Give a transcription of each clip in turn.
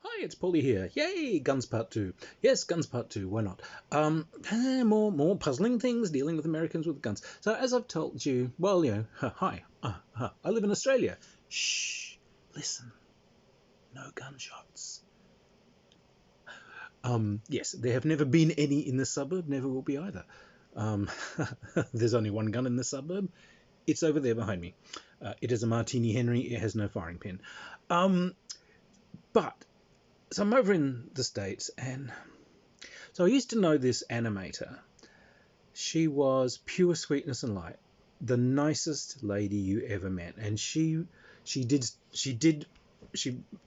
Hi, it's Paulie here. Yay, Guns Part 2. Yes, Guns Part 2, why not? More puzzling things dealing with Americans with guns. So as I've told you, well, hi, I live in Australia. Shh, listen, no gunshots. Yes, there have never been any in the suburb, never will be either. Um, there's only one gun in the suburb. It's over there behind me. It is a Martini Henry. It has no firing pin. But so I'm over in the States, and so I used to know this animator. She was pure sweetness and light, the nicest lady you ever met, and she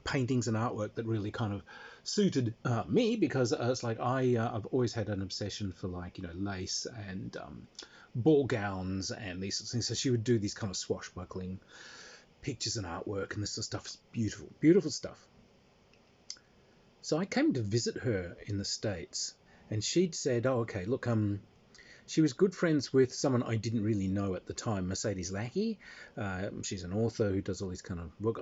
paintings and artwork that really kind of suited me because it's like I've always had an obsession for lace and ball gowns and these sorts of things. So she would do these kind of swashbuckling pictures and artwork, and this sort of stuff is beautiful, beautiful stuff. So I came to visit her in the States, and she'd said, "Oh, okay, look, she was good friends with someone I didn't really know at the time, Mercedes Lackey. She's an author who does all these kind of book.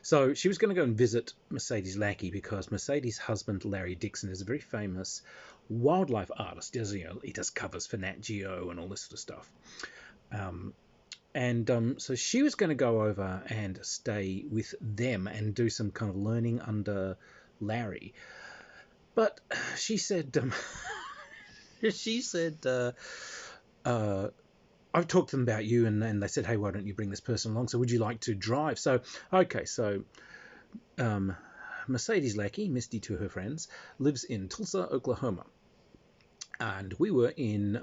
So she was going to go and visit Mercedes Lackey because Mercedes' husband Larry Dixon is a very famous wildlife artist. He does covers for Nat Geo and all this sort of stuff. So she was going to go over and stay with them and do some kind of learning under Larry. But she said, I've talked to them about you, and they said, hey, why don't you bring this person along? So would you like to drive? So, okay, so Mercedes Lackey, Misty to her friends, lives in Tulsa, Oklahoma. And we were in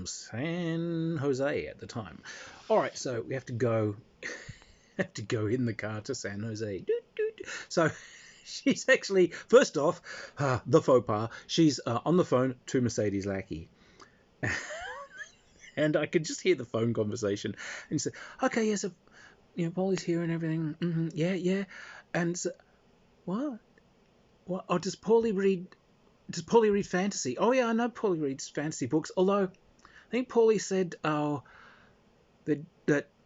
San Jose at the time. All right, so we have to go in the car to San Jose. So she's actually, first off, the faux pas, she's on the phone to Mercedes Lackey. And I could just hear the phone conversation. And she said, okay, yes, Paulie's here and everything. Mm-hmm, yeah. And so, what? Oh, does Paulie read fantasy? Oh, yeah, I know Paulie reads fantasy books. Although, I think Paulie said, that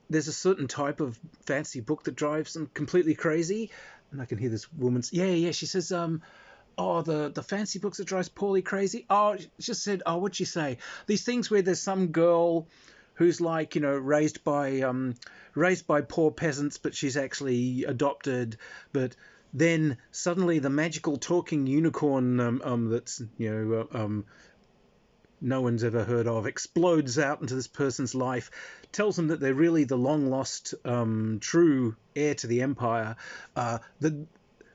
there's a certain type of fantasy book that drives them completely crazy. And I can hear this woman's, yeah. She says, the fancy books that drives Paulie crazy. Oh, she just said, what'd she say? These things where there's some girl who's raised by poor peasants, but she's actually adopted. But then suddenly the magical talking unicorn that's no one's ever heard of explodes out into this person's life, tells them that they're really the long lost true heir to the empire. That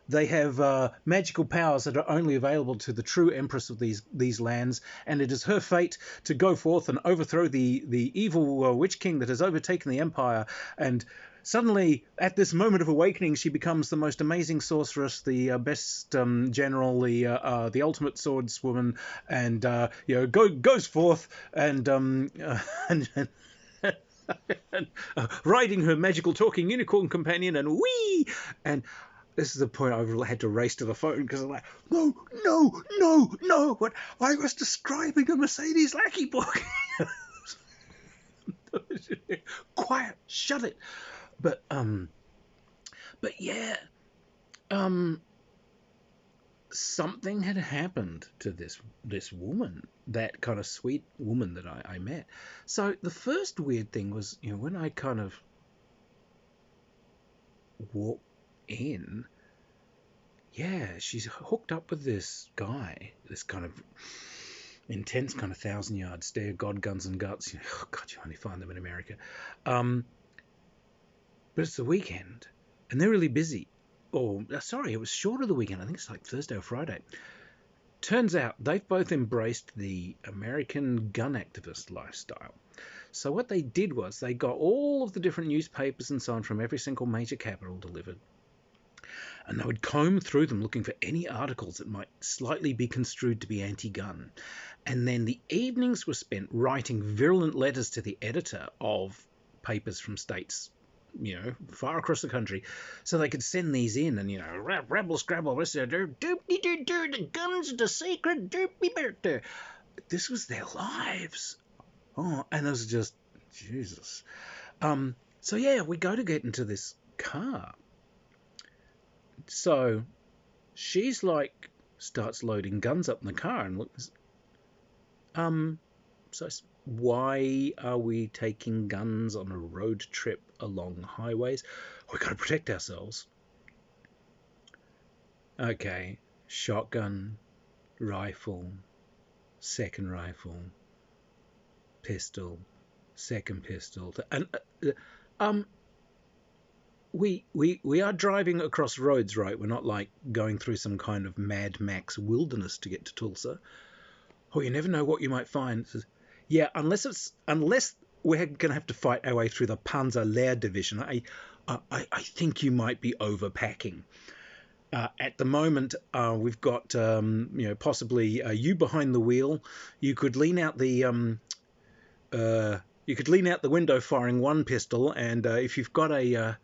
they have magical powers that are only available to the true empress of these lands, and it is her fate to go forth and overthrow the evil witch king that has overtaken the empire. And suddenly, at this moment of awakening, she becomes the most amazing sorceress, the best general, the ultimate swordswoman, and goes forth and riding her magical talking unicorn companion, and whee! And this is the point I had to race to the phone because I'm like, no, what I was describing a Mercedes Lackey book. Quiet, shut it. But yeah, something had happened to this woman, that kind of sweet woman that I met. So the first weird thing was, when I kind of walked in, yeah, she's hooked up with this guy, this kind of intense kind of 1,000-yard stare, God, guns and guts. Oh God, you only find them in America. But it's the weekend, and they're really busy. Sorry, it was short of the weekend. I think it's like Thursday or Friday. Turns out they've both embraced the American gun activist lifestyle. So what they did was they got all of the different newspapers and so on from every single major capital delivered, and they would comb through them looking for any articles that might slightly be construed to be anti-gun. And then the evenings were spent writing virulent letters to the editor of papers from states far across the country, so they could send these in and, rabble scrabble, the guns, the sacred doopy. This was their lives. Oh, and it was just, Jesus. So yeah, we go to get into this car. So she's like, starts loading guns up in the car and looks, so why are we taking guns on a road trip along highways? We got to protect ourselves. Okay, shotgun, rifle, second rifle, pistol, second pistol, and we are driving across roads, right? We're not like going through some kind of Mad Max wilderness to get to Tulsa. Oh, you never know what you might find. It says, yeah, unless we're going to have to fight our way through the Panzer Lehr division. I think you might be overpacking. At the moment, we've got possibly you behind the wheel. You could lean out the window firing one pistol, and if you've got a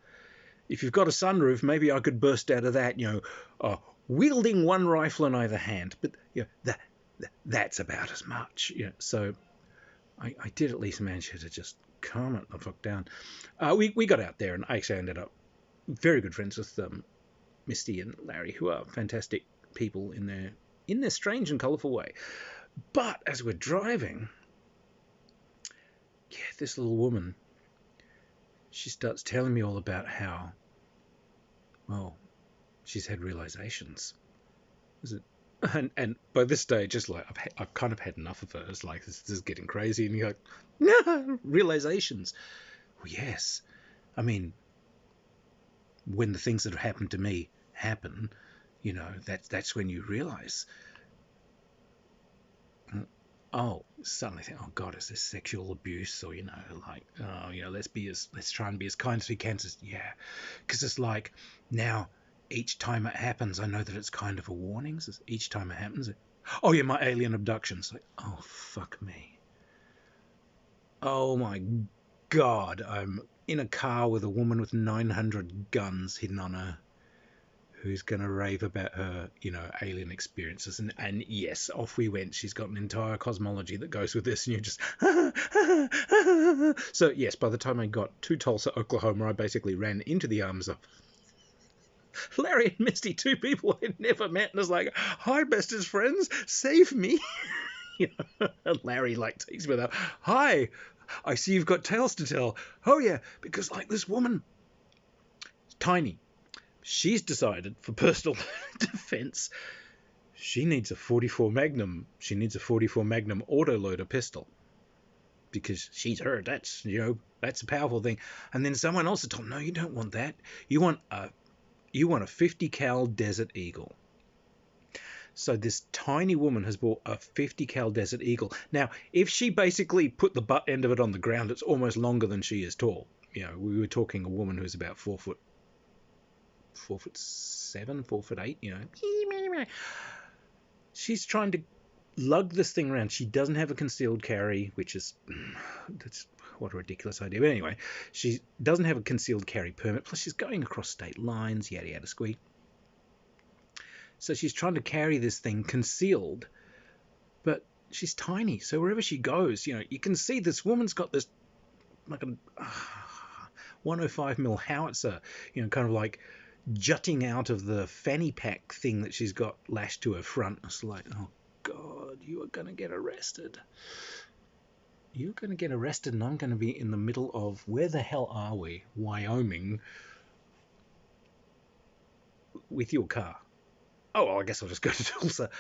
sunroof, maybe I could burst out of that. Wielding one rifle in either hand. But that's about as much. So I did at least manage to just calm it the fuck down. We got out there, and I actually ended up very good friends with Misty and Larry, who are fantastic people in their strange and colourful way. But as we're driving, this little woman, she starts telling me all about how, well, she's had realizations. And by this stage, just like I've kind of had enough of her. It's like this is getting crazy, and you're like, no, realizations. Well, yes, I mean, when the things that have happened to me happen, that's when you realize. Oh, suddenly think, oh God, is this sexual abuse? Or let's try and be as kind as we can. Because it's like now. Each time it happens, I know that it's kind of a warning. So each time it happens, oh yeah, my alien abductions. Like, oh fuck me. Oh my God, I'm in a car with a woman with 900 guns hidden on her, who's gonna rave about her, alien experiences. And yes, off we went. She's got an entire cosmology that goes with this, and you're just. So yes, by the time I got to Tulsa, Oklahoma, I basically ran into the arms of Larry and Misty, two people I'd never met, and was like, hi, bestest friends, save me. And Larry takes me out. Hi, I see you've got tales to tell. Oh yeah, because this woman, tiny, she's decided for personal defense, she needs a 44 Magnum. She needs a 44 Magnum autoloader pistol. Because she's heard that's a powerful thing. And then someone else had told, no, you don't want that. You want a 50 cal Desert Eagle. So this tiny woman has bought a 50 cal Desert Eagle. Now, if she basically put the butt end of it on the ground, it's almost longer than she is tall. We were talking a woman who's about 4'7", 4'8". She's trying to lug this thing around. She doesn't have a concealed carry, that's what a ridiculous idea. But anyway, she doesn't have a concealed carry permit. Plus, she's going across state lines, yada yada squeak. So she's trying to carry this thing concealed, but she's tiny. So wherever she goes, you can see this woman's got this like a 105 mil howitzer, kind of like jutting out of the fanny pack thing that she's got lashed to her front. It's like, oh God, you are going to get arrested. You're going to get arrested, and I'm going to be in the middle of, where the hell are we? Wyoming. With your car. Oh, well, I guess I'll just go to Tulsa.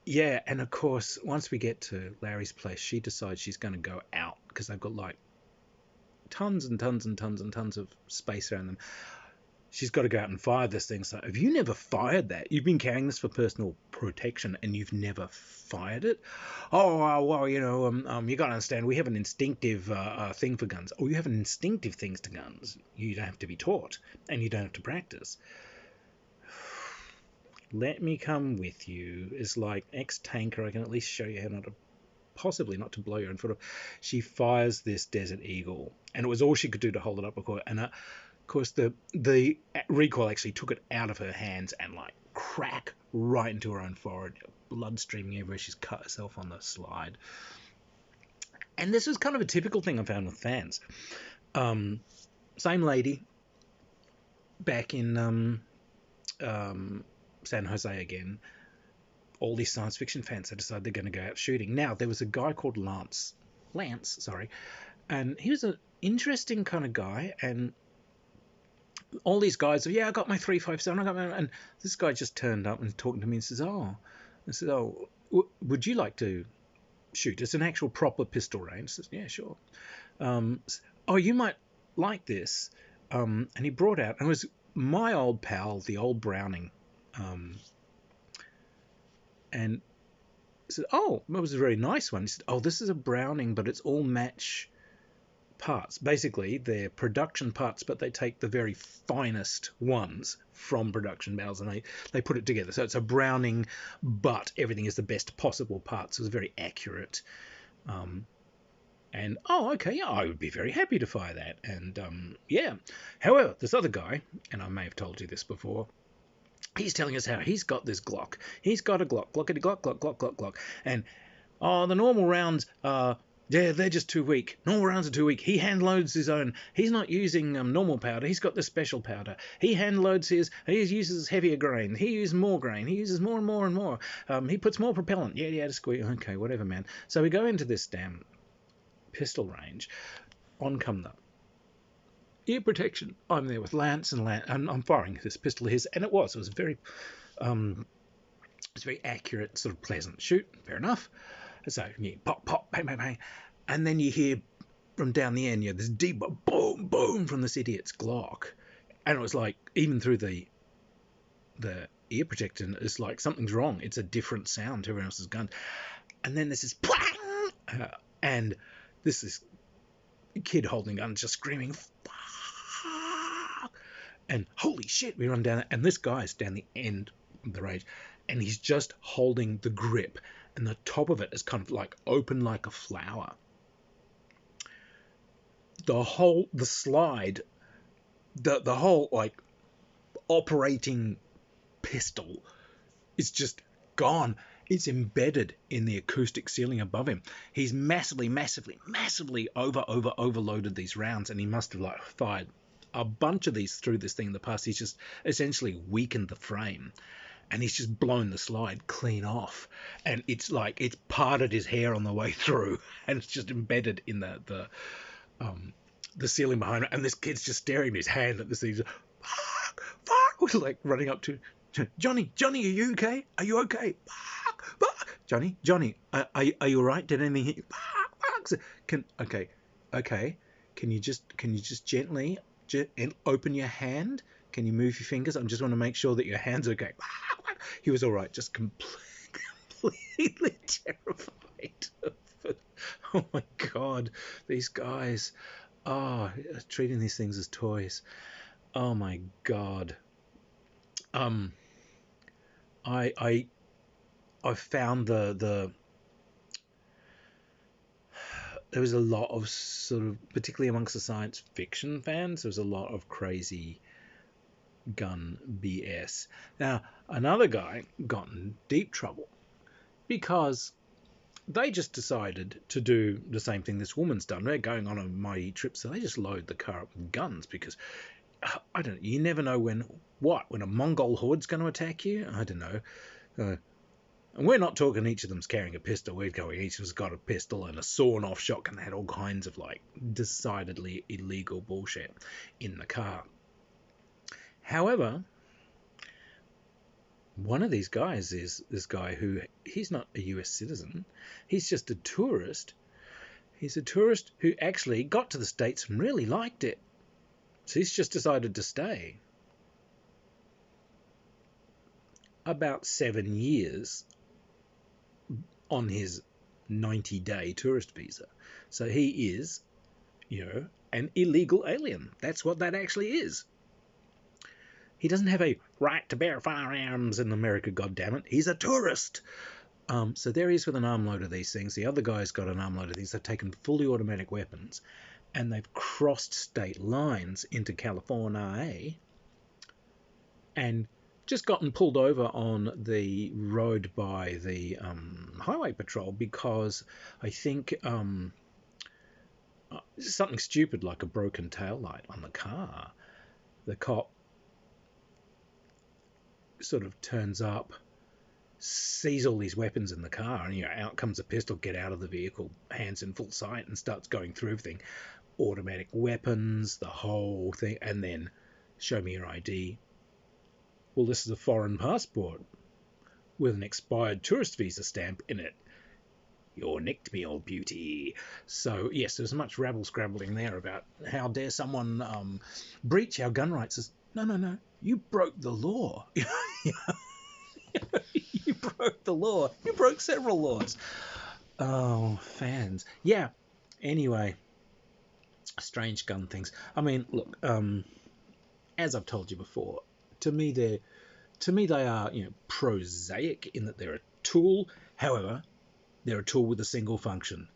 Yeah, and of course, once we get to Larry's place, she decides she's going to go out, because they've got tons and tons and tons and tons of space around them. She's got to go out and fire this thing. So have you never fired that? You've been carrying this for personal protection and you've never fired it? Oh, well, you got to understand, we have an instinctive thing for guns. Oh, you have an instinctive things to guns. You don't have to be taught and you don't have to practice. Let me come with you. It's like ex-tanker. I can at least show you how possibly not to blow your own foot off. She fires this Desert Eagle, and it was all she could do to hold it up. And of course, the recoil actually took it out of her hands and crack right into her own forehead, blood streaming everywhere. She's cut herself on the slide. And this was kind of a typical thing I found with fans. Same lady back in San Jose again, all these science fiction fans, they decide they're going to go out shooting. Now, there was a guy called Lance, sorry, and he was an interesting kind of guy, and all these guys, yeah, I got my 357, I got my, and this guy just turned up and talking to me and says, would you like to shoot? It's an actual proper pistol range. I says, yeah, sure. Oh, you might like this. And he brought out, and it was my old pal, the old Browning, and said, oh, that was a very nice one. He said, oh, this is a Browning, but it's all match parts. Basically, they're production parts, but they take the very finest ones from production barrels and they put it together. So it's a Browning, but everything is the best possible parts. So it's very accurate. And, oh, okay, yeah, I would be very happy to fire that. And, yeah. However, this other guy, and I may have told you this before, he's telling us how he's got this Glock. He's got a Glock, Glockety Glock, Glock, Glock, Glock, Glock. And, oh, the normal rounds are, yeah, they're just too weak. Normal rounds are too weak. He hand loads his own. He's not using normal powder. He's got the special powder. He hand loads his. He uses heavier grain. He uses more grain. He uses more and more and more. He puts more propellant. Yeah, to squeeze. Okay, whatever, man. So we go into this damn pistol range. On come the ear protection. I'm there with Lance, and I'm firing this pistol of his, and it was very, it's very accurate, sort of pleasant shoot. Fair enough. So yeah, pop, pop, bang, bang, bang, and then you hear from down the end, this deep boom, boom from this idiot's Glock, and it was like even through the ear protection, it's like something's wrong. It's a different sound to everyone else's gun, and then this is bang, and this is kid holding a gun just screaming, fuck, and holy shit, we run down it, and this guy's down the end of the range, and he's just holding the grip, and the top of it is kind of like open like a flower. The slide, the whole like operating pistol is just gone. It's embedded in the acoustic ceiling above him. He's massively overloaded these rounds, and he must have like fired a bunch of these through this thing in the past. He's just essentially weakened the frame, and he's just blown the slide clean off, and it's like it's parted his hair on the way through, and it's just embedded in the ceiling behind him. And this kid's just staring at his hand at this thing. Fuck, we're like running up to Johnny, are you okay? Are you okay? Johnny, are you all right? Did anything hit you? Okay. Can you just gently open your hand? Can you move your fingers? I just want to make sure that your hand's okay. He was all right, just completely terrified. Oh my God, these guys, treating these things as toys. Oh my God. I found there was a lot of sort of, particularly amongst the science fiction fans, there was a lot of crazy gun BS. Now, another guy got in deep trouble because they just decided to do the same thing this woman's done. They're going on a mighty trip, so they just load the car up with guns because, I don't know, you never know when a Mongol horde's going to attack you. I don't know. And we're not talking each of them's carrying a pistol. We're going each of them's got a pistol and a sawn-off shotgun. They had all kinds of like decidedly illegal bullshit in the car. However, one of these guys is this guy who, he's not a US citizen. He's just a tourist. He's a tourist who actually got to the States and really liked it. So he's just decided to stay. About 7 years on his 90-day tourist visa. So he is, an illegal alien. That's what that actually is. He doesn't have a right to bear firearms in America, goddammit. He's a tourist. So there he is with an armload of these things. The other guy's got an armload of these. They've taken fully automatic weapons, and they've crossed state lines into California, and just gotten pulled over on the road by the highway patrol because I think something stupid like a broken taillight on the car. The cop sort of turns up, sees all these weapons in the car, and out comes a pistol. Get out of the vehicle, hands in full sight, and starts going through everything. Automatic weapons, the whole thing, and then show me your ID. Well, this is a foreign passport with an expired tourist visa stamp in it. You're nicked me, old beauty. So, yes, there's much rabble-scrabbling there about how dare someone breach our gun rights. No, you broke the law. You broke the law. You broke several laws. Oh, fans. Yeah, anyway, strange gun things. I mean, look, as I've told you before, to me they are, prosaic in that they're a tool. However, they're a tool with a single function.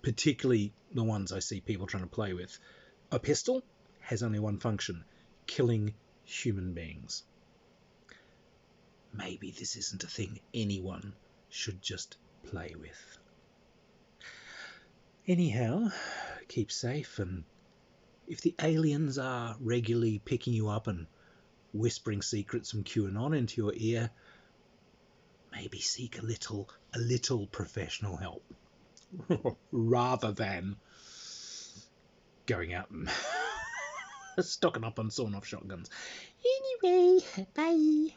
Particularly the ones I see people trying to play with. A pistol has only one function: killing human beings. Maybe this isn't a thing anyone should just play with. Anyhow, keep safe, and if the aliens are regularly picking you up and whispering secrets from QAnon into your ear, maybe seek a little professional help rather than going out and stocking up on sawn-off shotguns. Anyway, bye.